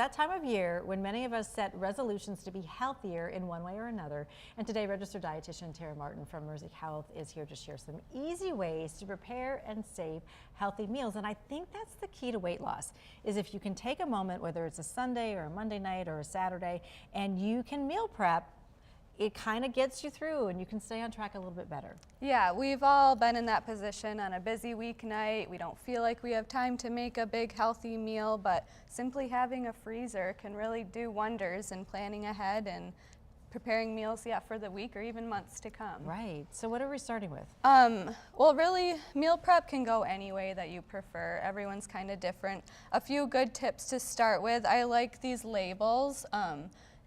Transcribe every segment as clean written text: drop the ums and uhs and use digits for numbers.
That time of year when many of us set resolutions to be healthier in one way or another. And today, registered dietitian Tara Martin from Mercy Health is here to share some easy ways to prepare and save healthy meals. And I think that's the key to weight loss, is if you can take a moment, whether it's a Sunday or a Monday night or a Saturday, and you can meal prep, it kind of gets you through and you can stay on track a little bit better. Yeah, we've all been in that position on a busy weeknight. We don't feel like we have time to make a big healthy meal, but simply having a freezer can really do wonders in planning ahead and preparing meals for the week or even months to come. Right. So what are we starting with? Well, really, meal prep can go any way that you prefer. Everyone's kind of different. A few good tips to start with. I like these labels.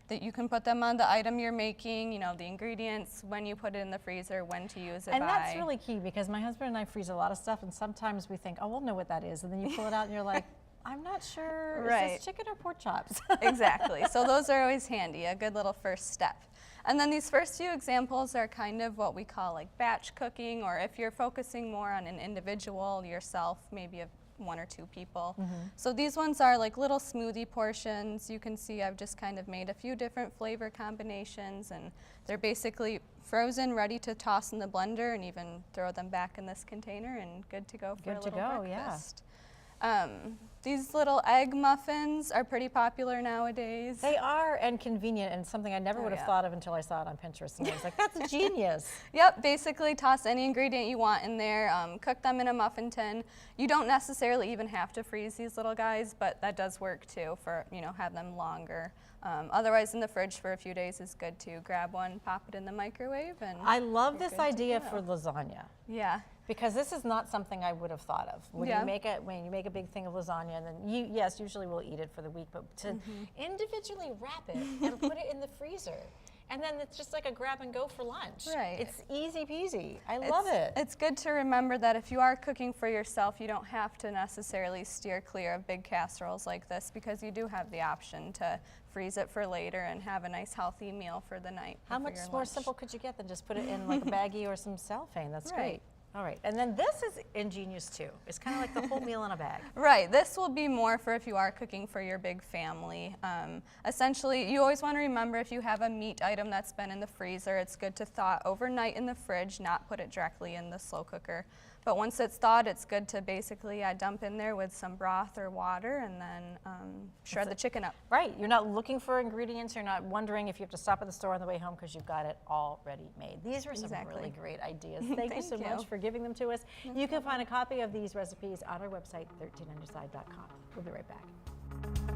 That you can put them on the item you're making, you know, the ingredients, when you put it in the freezer, when to use it And that's really key, because my husband and I freeze a lot of stuff, and sometimes we think, oh, we'll know what that is. And then you pull it out and you're like, I'm not sure, right. Is this chicken or pork chops? Exactly. So those are always handy, a good little first step. And then these first few examples are kind of what we call like batch cooking, or if you're focusing more on an individual, yourself, maybe a one or two people. So these ones are like little smoothie portions. You can see I've just kind of made a few different flavor combinations, and they're basically frozen, ready to toss in the blender and even throw them back in this container and good to go for a little breakfast. These little egg muffins are pretty popular nowadays. They are, and convenient, and something I never would have thought of until I saw it on Pinterest, and I was like, that's genius. Yep, basically toss any ingredient you want in there, cook them in a muffin tin. You don't necessarily even have to freeze these little guys, but that does work too, for, you know, have them longer. Otherwise, in the fridge for a few days is good too. Grab one, pop it in the microwave, and I love this idea for lasagna. Yeah. Because this is not something I would have thought of. When you make a big thing of lasagna, and then yes, usually we'll eat it for the week, but to individually wrap it and put it in the freezer, and then it's just like a grab and go for lunch. Right. It's easy peasy. I love it. It's good to remember that if you are cooking for yourself, you don't have to necessarily steer clear of big casseroles like this, because you do have the option to freeze it for later and have a nice healthy meal for the night. How much more simple could you get than just put it in like a baggie or some cellophane? That's great. All right, and then this is ingenious too. It's kind of like the whole meal in a bag. Right, this will be more for if you are cooking for your big family. Essentially, you always want to remember, if you have a meat item that's been in the freezer, it's good to thaw it overnight in the fridge, not put it directly in the slow cooker. But once it's thawed, it's good to basically dump in there with some broth or water, and then shred the chicken up. Right, you're not looking for ingredients, you're not wondering if you have to stop at the store on the way home because you've got it already made. These were some really great ideas. Thank you so much for giving them to us. You can find a copy of these recipes on our website, 13underside.com. We'll be right back.